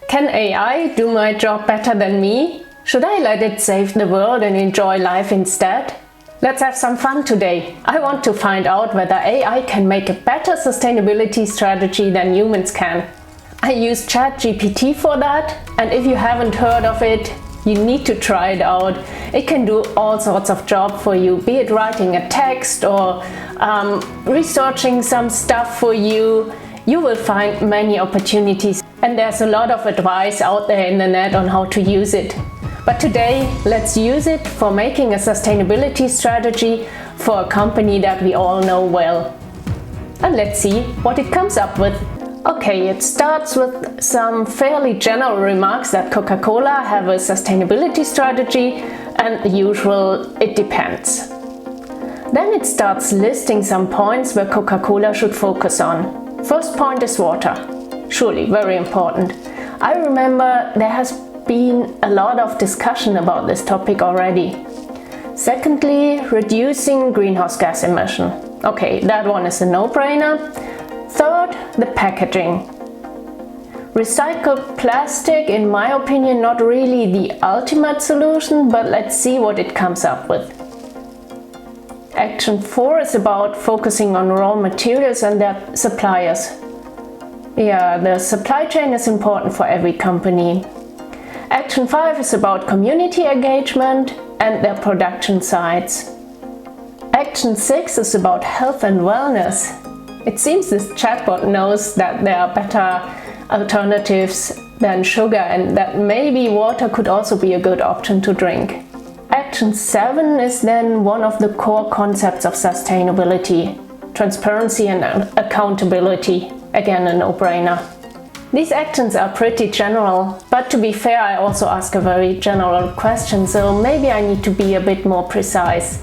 Can AI do my job better than me? Should I let it save the world and enjoy life instead? Let's have some fun today. I want to find out whether AI can make a better sustainability strategy than humans can. I use ChatGPT for that, and if you haven't heard of it, you need to try it out. It can do all sorts of jobs for you, be it writing a text or researching some stuff for you. You will find many opportunities, and there's a lot of advice out there in the net on how to use it. But today, let's use it for making a sustainability strategy for a company that we all know well. And let's see what it comes up with. Okay, it starts with some fairly general remarks that Coca-Cola have a sustainability strategy, and the usual, it depends. Then it starts listing some points where Coca-Cola should focus on. First point is water. Surely very important. I remember there has been a lot of discussion about this topic already. Secondly, reducing greenhouse gas emission. Okay, that one is a no-brainer. Third, the packaging. Recycled plastic, in my opinion, not really the ultimate solution, but let's see what it comes up with. Action 4 is about focusing on raw materials and their suppliers. Yeah, the supply chain is important for every company. Action 5 is about community engagement and their production sites. Action 6 is about health and wellness. It seems this chatbot knows that there are better alternatives than sugar and that maybe water could also be a good option to drink. Action 7 is then one of the core concepts of sustainability: transparency and accountability. Again, a no-brainer. These actions are pretty general, but to be fair, I also ask a very general question, so maybe I need to be a bit more precise.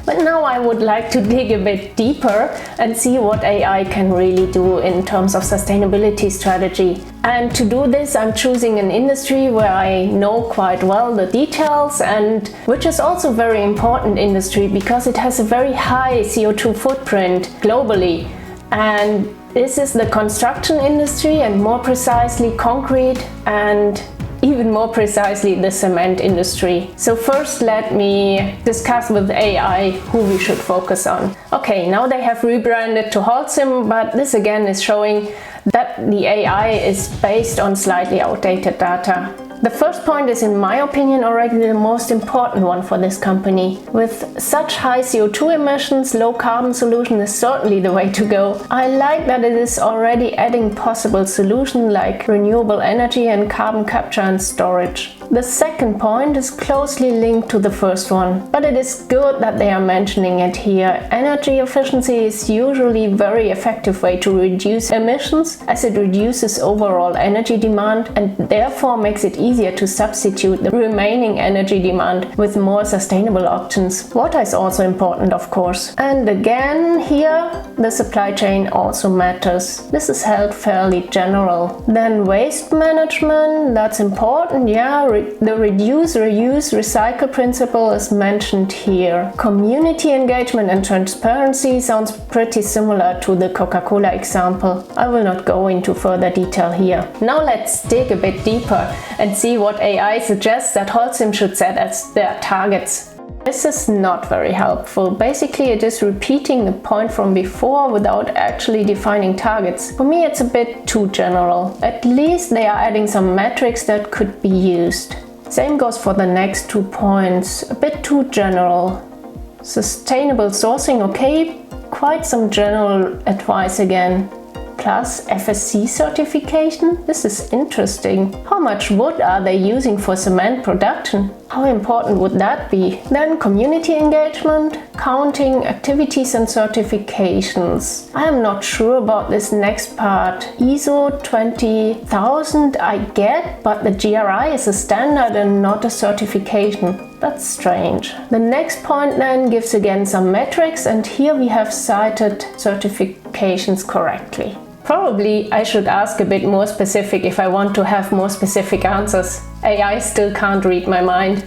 But now I would like to dig a bit deeper and see what AI can really do in terms of sustainability strategy. And to do this, I'm choosing an industry where I know quite well the details, and which is also a very important industry because it has a very high CO2 footprint globally. And this is the construction industry, and more precisely concrete, and even more precisely the cement industry. So first let me discuss with AI who we should focus on. Okay, now they have rebranded to Holcim, but this again is showing that the AI is based on slightly outdated data. The first point is, in my opinion, already the most important one for this company. With such high CO2 emissions, low carbon solution is certainly the way to go. I like that it is already adding possible solutions like renewable energy and carbon capture and storage. The second point is closely linked to the first one, but it is good that they are mentioning it here. Energy efficiency is usually a very effective way to reduce emissions, as it reduces overall energy demand and therefore makes it easier to substitute the remaining energy demand with more sustainable options. Water is also important, of course. And again, here the supply chain also matters. This is held fairly general. Then waste management, that's important, yeah. The reduce, reuse, recycle principle is mentioned here. Community engagement and transparency sounds pretty similar to the Coca-Cola example. I will not go into further detail here. Now let's dig a bit deeper and see what AI suggests that Holcim should set as their targets. This is not very helpful. Basically, it is repeating the point from before without actually defining targets. For me, it's a bit too general. At least they are adding some metrics that could be used. Same goes for the next 2 points. A bit too general. Sustainable sourcing, okay, quite some general advice again. Plus FSC certification? This is interesting. How much wood are they using for cement production? How important would that be? Then community engagement, counting activities and certifications. I am not sure about this next part. ISO 20000 I get, but the GRI is a standard and not a certification. That's strange. The next point then gives again some metrics, and here we have cited certifications correctly. Probably I should ask a bit more specific if I want to have more specific answers. AI still can't read my mind.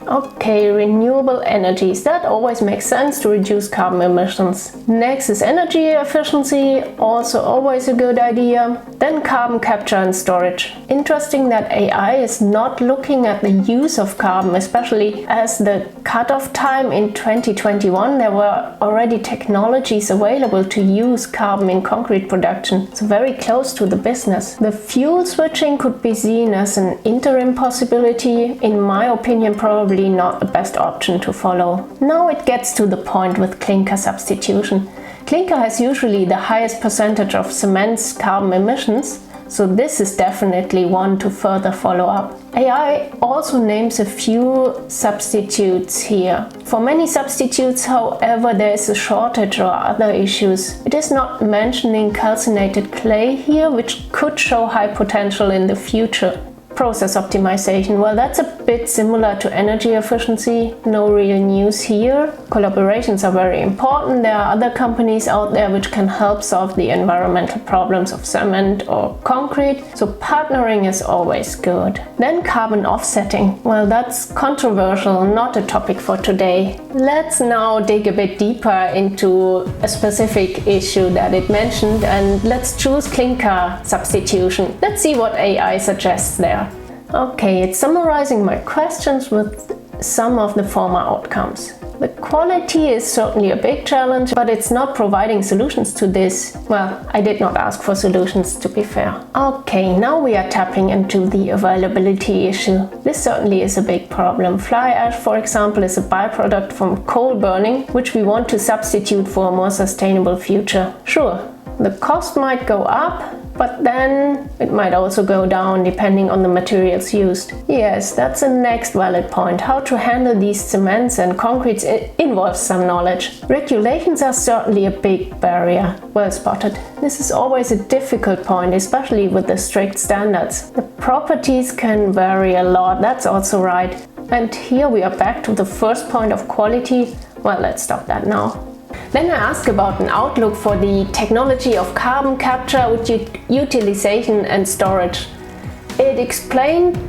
Okay, renewable energies. That always makes sense to reduce carbon emissions. Next is energy efficiency, also always a good idea. Then carbon capture and storage. Interesting that AI is not looking at the use of carbon, especially as the cutoff time in 2021 there were already technologies available to use carbon in concrete production, so very close to the business. The fuel switching could be seen as an interim possibility, in my opinion probably not the best option to follow. Now it gets to the point with clinker substitution. Clinker has usually the highest percentage of cement's carbon emissions, so this is definitely one to further follow up. AI also names a few substitutes here. For many substitutes, however, there is a shortage or other issues. It is not mentioning calcinated clay here, which could show high potential in the future. Process optimization, well, that's a bit similar to energy efficiency, no real news here. Collaborations are very important. There are other companies out there which can help solve the environmental problems of cement or concrete, so partnering is always good. Then carbon offsetting, well, that's controversial, not a topic for today. Let's now dig a bit deeper into a specific issue that it mentioned, and let's choose clinker substitution. Let's see what AI suggests there. Okay, it's summarizing my questions with some of the former outcomes. The quality is certainly a big challenge, but it's not providing solutions to this. Well, I did not ask for solutions, to be fair. Okay, now we are tapping into the availability issue. This certainly is a big problem. Fly ash, for example, is a byproduct from coal burning, which we want to substitute for a more sustainable future. Sure, the cost might go up, but then it might also go down depending on the materials used. Yes, that's the next valid point. How to handle these cements and concretes involves some knowledge. Regulations are certainly a big barrier. Well spotted. This is always a difficult point, especially with the strict standards. The properties can vary a lot, that's also right. And here we are back to the first point of quality. Well, let's stop that now. Then I asked about an outlook for the technology of carbon capture with utilization and storage. It explained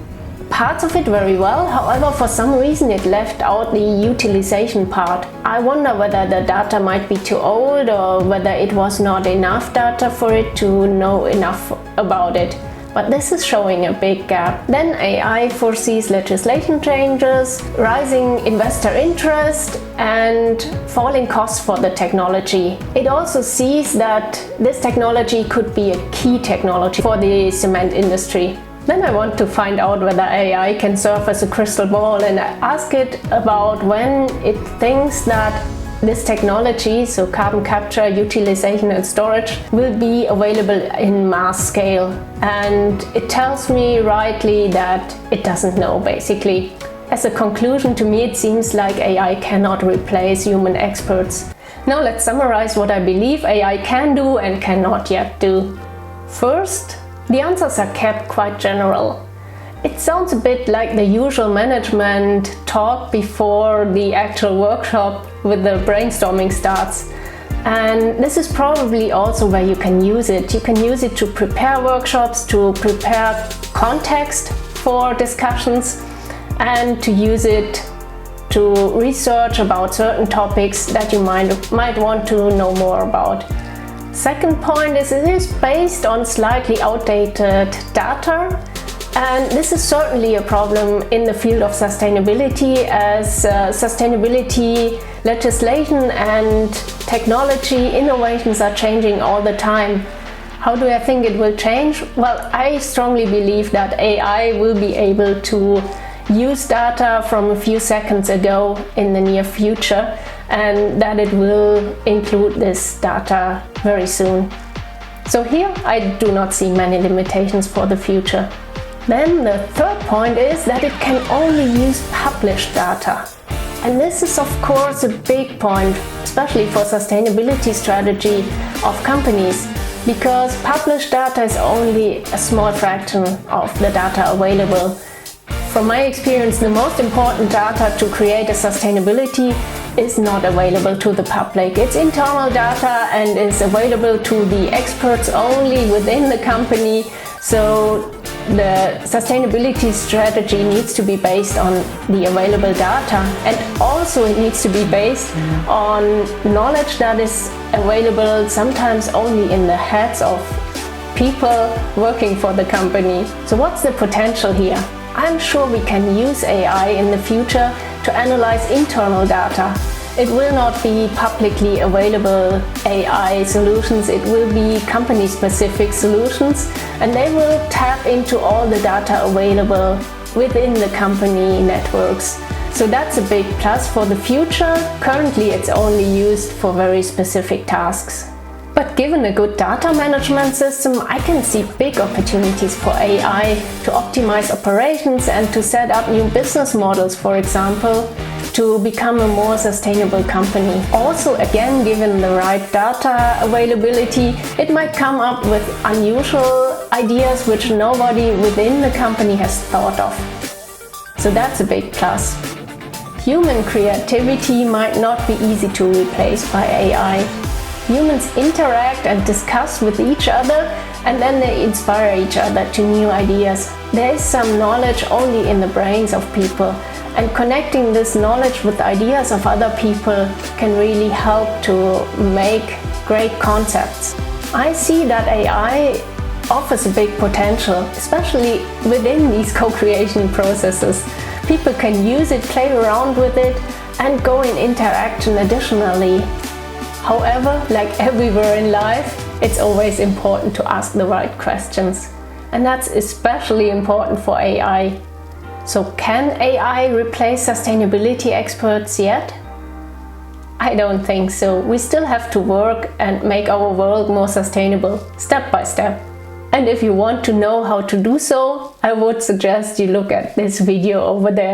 parts of it very well, however for some reason it left out the utilization part. I wonder whether the data might be too old or whether it was not enough data for it to know enough about it. But this is showing a big gap. Then AI foresees legislation changes, rising investor interest and falling costs for the technology. It also sees that this technology could be a key technology for the cement industry. Then I want to find out whether AI can serve as a crystal ball, and I ask it about when it thinks that this technology, so carbon capture, utilization and storage, will be available in mass scale. And it tells me rightly that it doesn't know, basically. As a conclusion, to me it seems like AI cannot replace human experts. Now let's summarize what I believe AI can do and cannot yet do. First, the answers are kept quite general. It sounds a bit like the usual management talk before the actual workshop with the brainstorming starts. And this is probably also where you can use it. You can use it to prepare workshops, to prepare context for discussions, and to use it to research about certain topics that you might want to know more about. Second point is it is based on slightly outdated data. And this is certainly a problem in the field of sustainability, as sustainability legislation and technology innovations are changing all the time. How do I think it will change? Well, I strongly believe that AI will be able to use data from a few seconds ago in the near future, and that it will include this data very soon. So here I do not see many limitations for the future. Then the third point is that it can only use published data. And this is of course a big point, especially for sustainability strategy of companies, because published data is only a small fraction of the data available. From my experience, the most important data to create a sustainability is not available to the public. It's internal data and is available to the experts only within the company. So the sustainability strategy needs to be based on the available data, and also it needs to be based on knowledge that is available sometimes only in the heads of people working for the company. So what's the potential here? I'm sure we can use AI in the future to analyze internal data. It will not be publicly available AI solutions, it will be company-specific solutions, and they will tap into all the data available within the company networks. So that's a big plus for the future. Currently it's only used for very specific tasks. But given a good data management system, I can see big opportunities for AI to optimize operations and to set up new business models, for example, to become a more sustainable company. Also, again, given the right data availability, it might come up with unusual ideas which nobody within the company has thought of. So that's a big plus. Human creativity might not be easy to replace by AI. Humans interact and discuss with each other, and then they inspire each other to new ideas. There is some knowledge only in the brains of people, and connecting this knowledge with ideas of other people can really help to make great concepts. I see that AI offers a big potential, especially within these co-creation processes. People can use it, play around with it, and go in interaction additionally. However, like everywhere in life, it's always important to ask the right questions. And that's especially important for AI. So can AI replace sustainability experts yet? I don't think so. We still have to work and make our world more sustainable, step by step. And if you want to know how to do so, I would suggest you look at this video over there.